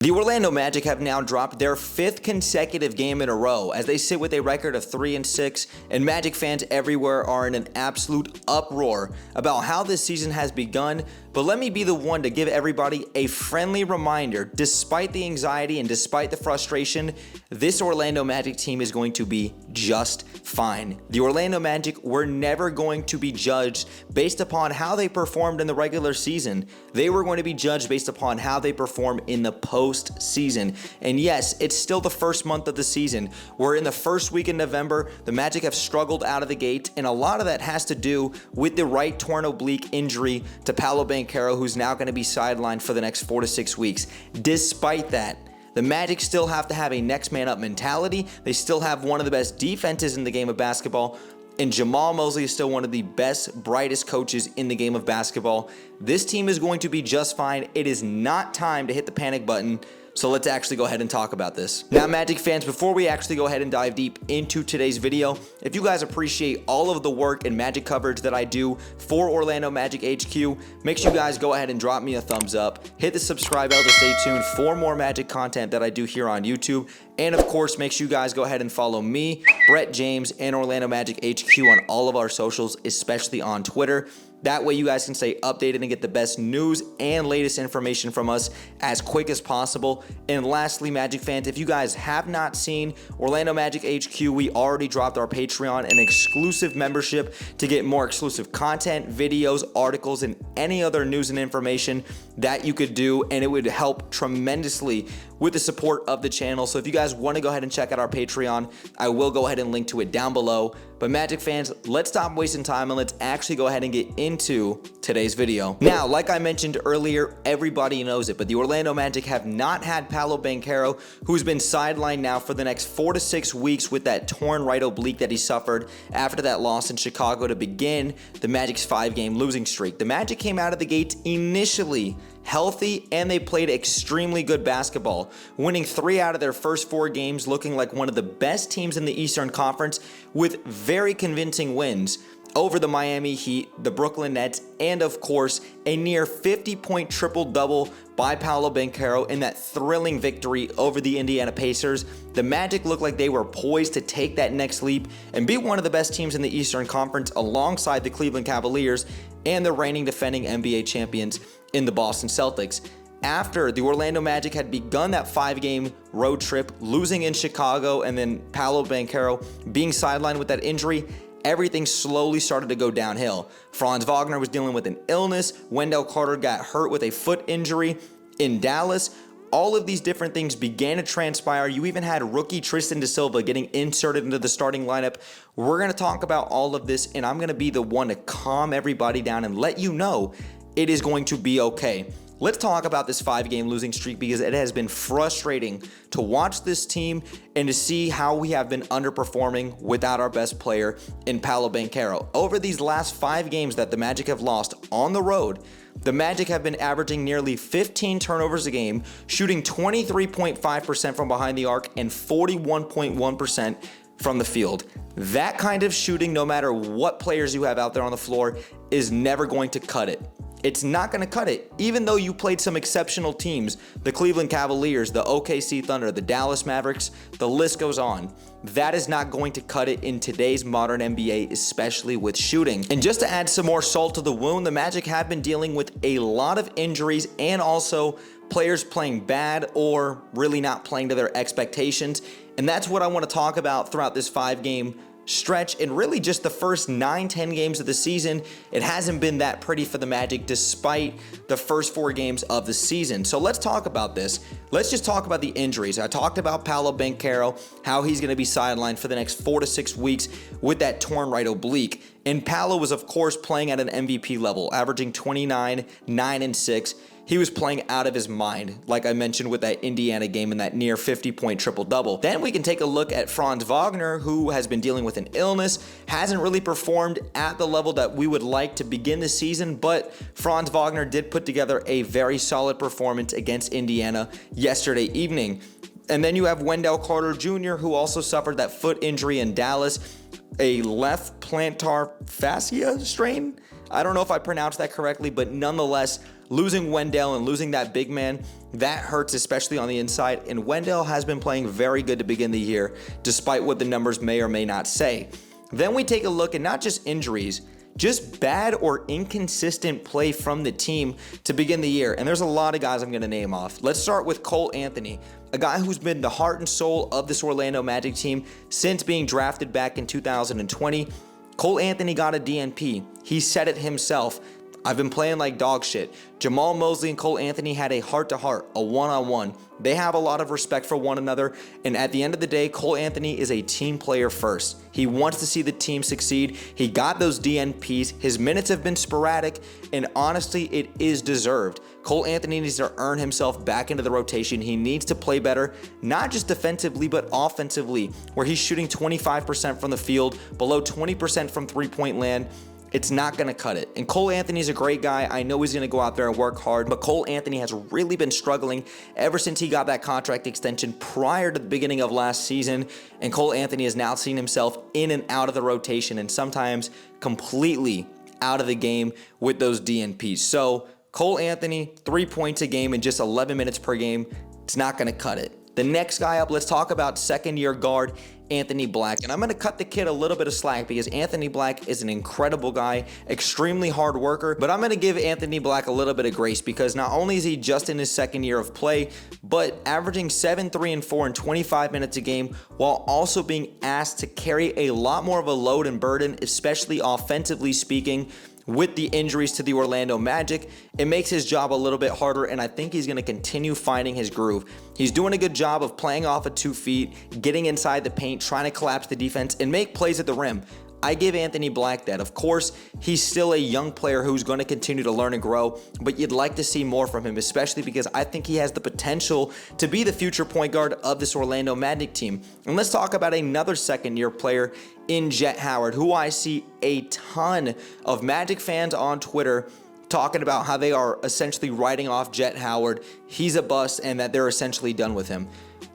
The Orlando Magic have now dropped their 5th consecutive game in a row as they sit with a record of 3-6, and Magic fans everywhere are in an absolute uproar about how this season has begun. But let me be the one to give everybody a friendly reminder, despite the anxiety and despite the frustration, this Orlando Magic team is going to be just fine. The Orlando Magic were never going to be judged based upon how they performed in the regular season. They were going to be judged based upon how they perform in the postseason. And yes, it's still the first month of the season. We're in the first week in November. The Magic have struggled out of the gate, and a lot of that has to do with the right torn oblique injury to Paolo Banchero, who's now going to be sidelined for the next 4 to 6 weeks. Despite that, the Magic still have to have a next man up mentality. They still have one of the best defenses in the game of basketball. And Jamal Mosley is still one of the best, brightest coaches in the game of basketball. This team is going to be just fine. It is not time to hit the panic button. So let's actually go ahead and talk about this. Now, Magic fans, before we actually go ahead and dive deep into today's video, if you guys appreciate all of the work and Magic coverage that I do for Orlando Magic HQ, make sure you guys go ahead and drop me a thumbs up, hit the subscribe bell to stay tuned for more Magic content that I do here on YouTube. And of course, make sure you guys go ahead and follow me, Brett James, and Orlando Magic HQ on all of our socials, especially on Twitter. That way you guys can stay updated and get the best news and latest information from us as quick as possible. And lastly, Magic fans, if you guys have not seen Orlando Magic HQ, we already dropped our Patreon, an exclusive membership to get more exclusive content, videos, articles, and any other news and information that you could do. And it would help tremendously with the support of the channel. So if you guys want to go ahead and check out our Patreon, I will go ahead and link to it down below. But Magic fans, let's stop wasting time and let's actually go ahead and get into today's video. Now, like I mentioned earlier, everybody knows it, but the Orlando Magic have not had Paolo Banchero, who's been sidelined now for the next 4 to 6 weeks with that torn right oblique that he suffered after that loss in Chicago to begin the Magic's 5-game losing streak. The Magic came out of the gates initially healthy, and they played extremely good basketball, winning 3 out of their first 4 games, looking like one of the best teams in the Eastern Conference with very convincing wins over the Miami Heat, the Brooklyn Nets, and of course, a near 50-point triple-double by Paolo Banchero in that thrilling victory over the Indiana Pacers. The Magic looked like they were poised to take that next leap and be one of the best teams in the Eastern Conference alongside the Cleveland Cavaliers and the reigning defending NBA champions in the Boston Celtics. After the Orlando Magic had begun that 5-game road trip, losing in Chicago, and then Paolo Banchero being sidelined with that injury, everything slowly started to go downhill. Franz Wagner was dealing with an illness. Wendell Carter got hurt with a foot injury in Dallas. All of these different things began to transpire. You even had rookie Tristan da Silva getting inserted into the starting lineup. We're going to talk about all of this, and I'm going to be the one to calm everybody down and let you know it is going to be okay. Let's talk about this 5-game losing streak because it has been frustrating to watch this team and to see how we have been underperforming without our best player in Paolo Banchero. Over these last 5 games that the Magic have lost on the road, the Magic have been averaging nearly 15 turnovers a game, shooting 23.5% from behind the arc and 41.1% from the field. That kind of shooting, no matter what players you have out there on the floor, is never going to cut it. It's not going to cut it. Even though you played some exceptional teams, the Cleveland Cavaliers, the OKC Thunder, the Dallas Mavericks, the list goes on. That is not going to cut it in today's modern NBA, especially with shooting. And just to add some more salt to the wound, the Magic have been dealing with a lot of injuries and also players playing bad or really not playing to their expectations. And that's what I want to talk about throughout this 5-game stretch, and really just the first 9-10 games of the season. It hasn't been that pretty for the Magic despite the first 4 games of the season. So let's talk about this. Let's just talk about the injuries. I talked about Paolo Banchero, how he's going to be sidelined for the next 4 to 6 weeks with that torn right oblique. And Paolo was of course playing at an MVP level, averaging 29, 9, and 6. He was playing out of his mind, like I mentioned with that Indiana game and that near 50-point triple-double. Then we can take a look at Franz Wagner, who has been dealing with an illness, hasn't really performed at the level that we would like to begin the season, but Franz Wagner did put together a very solid performance against Indiana yesterday evening. And then you have Wendell Carter Jr., who also suffered that foot injury in Dallas, a left plantar fascia strain. I don't know if I pronounced that correctly, but nonetheless, losing Wendell and losing that big man That hurts, especially on the inside, and Wendell has been playing very good to begin the year, despite what the numbers may or may not say. Then we take a look at not just injuries, just bad or inconsistent play from the team to begin the year. And there's a lot of guys I'm going to name off. Let's start with Cole Anthony, a guy who's been the heart and soul of this Orlando Magic team since being drafted back in 2020. Cole Anthony got a DNP. He said it himself. I've been playing like dog shit. Jamal Mosley and Cole Anthony had a heart-to-heart, a one-on-one. They have a lot of respect for one another, and at the end of the day, Cole Anthony is a team player first. He wants to see the team succeed. He got those DNPs. His minutes have been sporadic, and honestly, it is deserved. Cole Anthony needs to earn himself back into the rotation. He needs to play better, not just defensively, but offensively, where he's shooting 25% from the field, below 20% from three-point land. It's not going to cut it. And Cole Anthony's a great guy. I know he's going to go out there and work hard, but Cole Anthony has really been struggling ever since he got that contract extension prior to the beginning of last season. And Cole Anthony has now seen himself in and out of the rotation and sometimes completely out of the game with those DNPs. So Cole Anthony, 3 points a game in just 11 minutes per game. It's not going to cut it. The next guy up, let's talk about second-year guard Anthony Black. And I'm going to cut the kid a little bit of slack because Anthony Black is an incredible guy, extremely hard worker, but I'm going to give Anthony Black a little bit of grace because not only is he just in his second year of play, but averaging 7, 3, and 4 in 25 minutes a game while also being asked to carry a lot more of a load and burden, especially offensively speaking. With the injuries to the Orlando Magic, it makes his job a little bit harder, and I think he's going to continue finding his groove. He's doing a good job of playing off of 2 feet, getting inside the paint, trying to collapse the defense, and make plays at the rim. I give Anthony Black that. Of course, he's still a young player who's going to continue to learn and grow, but you'd like to see more from him, especially because I think he has the potential to be the future point guard of this Orlando Magic team. And let's talk about another second-year player in Jet Howard, who I see a ton of Magic fans on Twitter talking about how they are essentially writing off Jet Howard. He's a bust and that they're essentially done with him.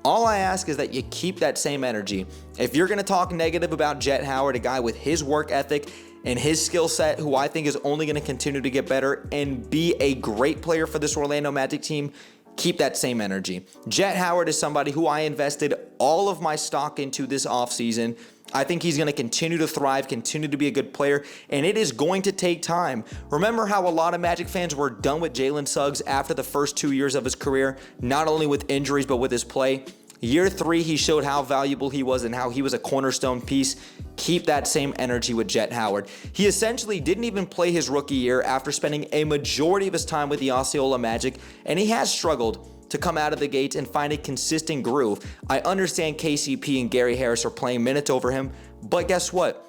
All I ask is that you keep that same energy. If you're going to talk negative about Jet Howard, a guy with his work ethic and his skill set, who I think is only going to continue to get better and be a great player for this Orlando Magic team, keep that same energy. Jet Howard is somebody who I invested all of my stock into this offseason. I think he's going to continue to thrive, continue to be a good player, and it is going to take time. Remember how a lot of Magic fans were done with Jalen Suggs after the first 2 years of his career, not only with injuries, but with his play? Year 3, he showed how valuable he was and how he was a cornerstone piece. Keep that same energy with Jet Howard. He essentially didn't even play his rookie year after spending a majority of his time with the Osceola Magic, and he has struggled to come out of the gates and find a consistent groove. I understand KCP and Gary Harris are playing minutes over him, but guess what?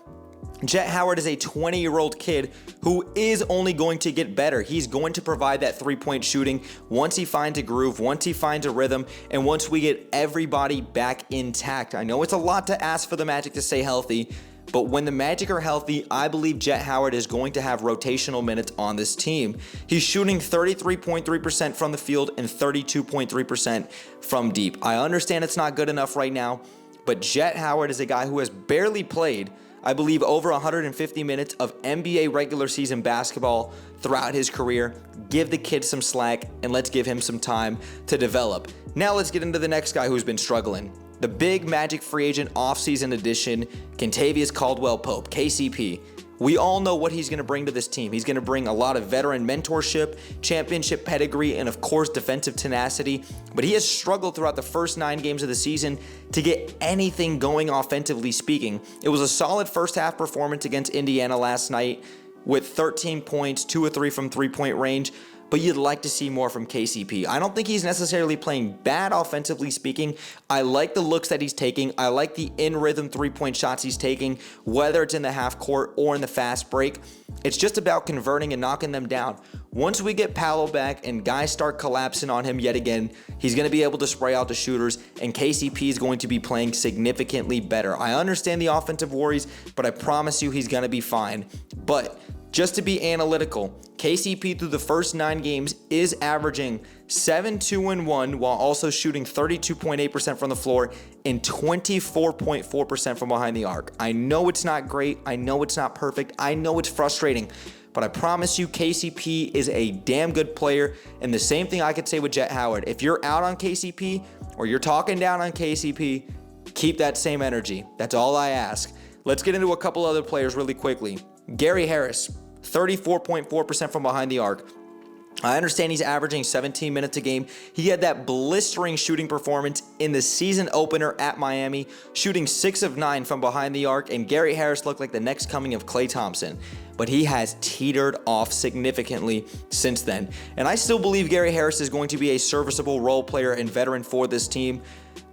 Jet Howard is a 20-year-old kid who is only going to get better. He's going to provide that three-point shooting once he finds a groove, once he finds a rhythm, and once we get everybody back intact. I know it's a lot to ask for the Magic to stay healthy, but when the Magic are healthy, I believe Jet Howard is going to have rotational minutes on this team. He's shooting 33.3% from the field and 32.3% from deep. I understand it's not good enough right now, but Jet Howard is a guy who has barely played, I believe, over 150 minutes of NBA regular season basketball throughout his career. Give the kid some slack and let's give him some time to develop. Now let's get into the next guy who's been struggling. The big Magic free agent offseason addition, Kentavious Caldwell-Pope, KCP. We all know what he's going to bring to this team. He's going to bring a lot of veteran mentorship, championship pedigree, and of course defensive tenacity. But he has struggled throughout the first 9 games of the season to get anything going offensively speaking. It was a solid first half performance against Indiana last night with 13 points, 2 of 3 from three-point range. But you'd like to see more from KCP. I don't think he's necessarily playing bad offensively speaking. I like the looks that he's taking. I like the in-rhythm three-point shots he's taking, whether it's in the half court or in the fast break. It's just about converting and knocking them down. Once we get Paolo back and guys start collapsing on him yet again, he's going to be able to spray out the shooters, and KCP is going to be playing significantly better. I understand the offensive worries, but I promise you he's going to be fine. But just to be analytical, KCP through the first 9 games is averaging 7, 2, and 1 while also shooting 32.8% from the floor and 24.4% from behind the arc. I know it's not great. I know it's not perfect. I know it's frustrating. but I promise you KCP is a damn good player. And the same thing I could say with Jet Howard. If you're out on KCP or you're talking down on KCP, keep that same energy. That's all I ask. Let's get into a couple other players really quickly. Gary Harris, 34.4% from behind the arc. I understand he's averaging 17 minutes a game. He had that blistering shooting performance in the season opener at Miami, shooting 6 of 9 from behind the arc, and Gary Harris looked like the next coming of Klay Thompson. But he has teetered off significantly since then. And I still believe Gary Harris is going to be a serviceable role player and veteran for this team.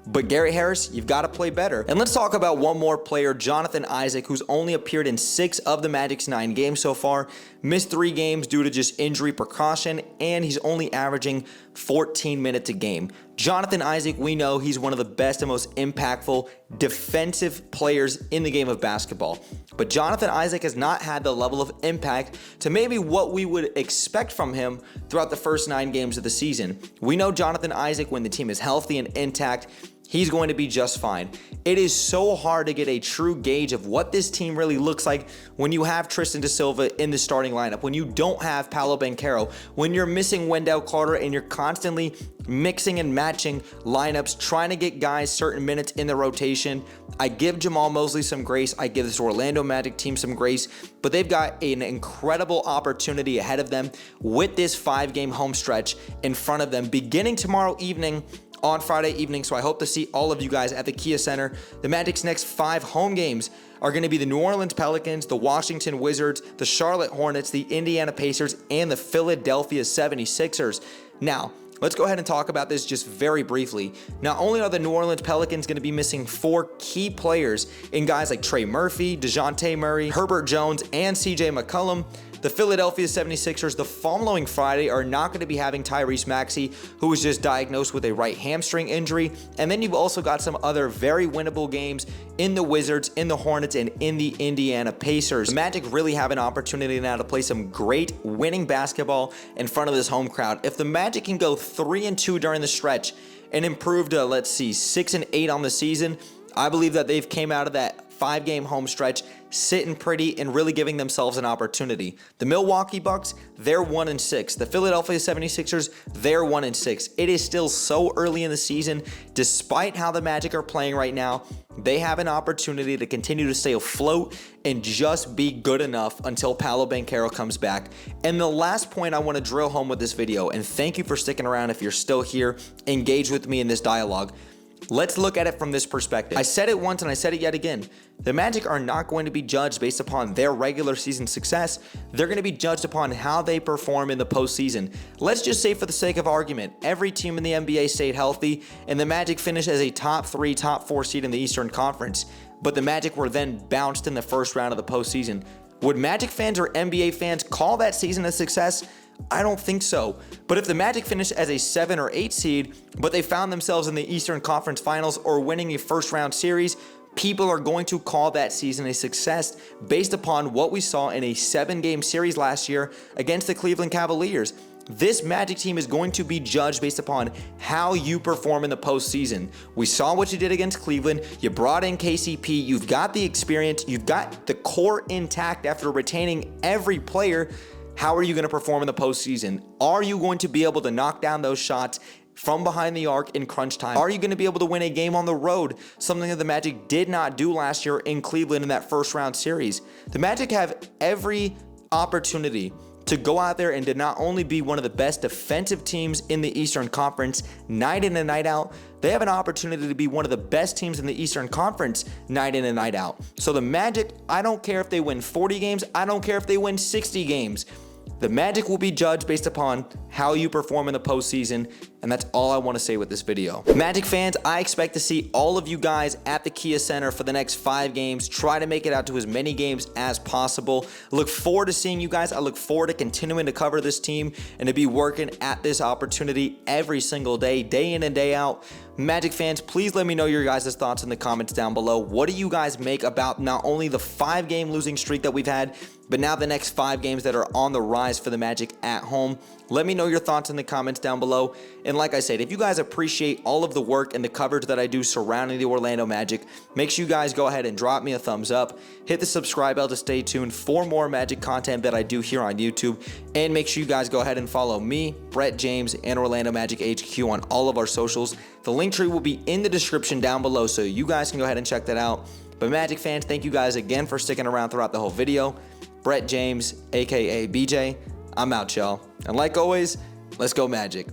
But Gary Harris, you've got to play better. And let's talk about one more player, Jonathan Isaac, who's only appeared in 6 of the Magic's 9 games so far, missed 3 games due to just injury precaution, and he's only averaging 14 minutes a game. Jonathan Isaac, we know he's one of the best and most impactful defensive players in the game of basketball. But Jonathan Isaac has not had the level of impact to maybe what we would expect from him throughout the first 9 games of the season. We know Jonathan Isaac, when the team is healthy and intact, he's going to be just fine. It is so hard to get a true gauge of what this team really looks like when you have Tristan da Silva in the starting lineup, when you don't have Paolo Banchero, when you're missing Wendell Carter and you're constantly mixing and matching lineups, trying to get guys certain minutes in the rotation. I give Jamal Mosley some grace. I give this Orlando Magic team some grace, but they've got an incredible opportunity ahead of them with this 5-game home stretch in front of them beginning tomorrow evening on Friday evening. So I hope to see all of you guys at the Kia Center. The Magic's next 5 home games are going to be the New Orleans Pelicans, the Washington Wizards, the Charlotte Hornets, the Indiana Pacers, and the Philadelphia 76ers. Now, let's go ahead and talk about this just very briefly. Not only are the New Orleans Pelicans going to be missing 4 key players in guys like Trey Murphy, DeJounte Murray, Herbert Jones, and CJ McCollum, the Philadelphia 76ers the following Friday are not going to be having Tyrese Maxey, who was just diagnosed with a right hamstring injury. And then you've also got some other very winnable games in the Wizards, in the Hornets, and in the Indiana Pacers. The Magic really have an opportunity now to play some great winning basketball in front of this home crowd. If the Magic can go 3-2 during the stretch and improve to, let's see, 6-8 on the season, I believe that they've came out of that 5-game home stretch sitting pretty and really giving themselves an opportunity. The Milwaukee Bucks, they're 1-6. The Philadelphia 76ers, they're 1-6. It is still so early in the season. Despite how the Magic are playing right now, they have an opportunity to continue to stay afloat and just be good enough until Paolo Banchero comes back. And the last point I want to drill home with this video, and thank you for sticking around if you're still here, engage with me in this dialogue. Let's look at it from this perspective. I said it once and I said it yet again. The Magic are not going to be judged based upon their regular season success. They're going to be judged upon how they perform in the postseason. Let's just say, for the sake of argument, every team in the NBA stayed healthy and the Magic finished as a top 3, top 4 seed in the Eastern Conference, but the Magic were then bounced in the first round of the postseason. Would Magic fans or NBA fans call that season a success? I don't think so. But if the Magic finished as a 7 or 8 seed, but they found themselves in the Eastern Conference Finals or winning a first-round series, people are going to call that season a success based upon what we saw in a 7-game series last year against the Cleveland Cavaliers. This Magic team is going to be judged based upon how you perform in the postseason. We saw what you did against Cleveland. You brought in KCP. You've got the experience. You've got the core intact after retaining every player. How are you going to perform in the postseason? Are you going to be able to knock down those shots from behind the arc in crunch time? Are you going to be able to win a game on the road? Something that the Magic did not do last year in Cleveland in that first round series. The Magic have every opportunity to go out there and to not only be one of the best defensive teams in the Eastern Conference night in and night out, they have an opportunity to be one of the best teams in the Eastern Conference night in and night out. So the Magic, I don't care if they win 40 games, I don't care if they win 60 games. The Magic will be judged based upon how you perform in the postseason, and that's all I want to say with this video. Magic fans, I expect to see all of you guys at the Kia Center for the next 5 games. Try to make it out to as many games as possible. Look forward to seeing you guys. I look forward to continuing to cover this team and to be working at this opportunity every single day, day in and day out. Magic fans, please let me know your guys' thoughts in the comments down below. What do you guys make about not only the 5-game losing streak that we've had, but now the next 5 games that are on the rise for the Magic at home? Let me know your thoughts in the comments down below. And And like I said, if you guys appreciate all of the work and the coverage that I do surrounding the Orlando Magic, make sure you guys go ahead and drop me a thumbs up, hit the subscribe bell to stay tuned for more Magic content that I do here on YouTube, and make sure you guys go ahead and follow me, Brett James, and Orlando Magic HQ on all of our socials. The link tree will be in the description down below, so you guys can go ahead and check that out. But Magic fans, thank you guys again for sticking around throughout the whole video. Brett James, aka BJ, I'm out, y'all. And like always, let's go Magic.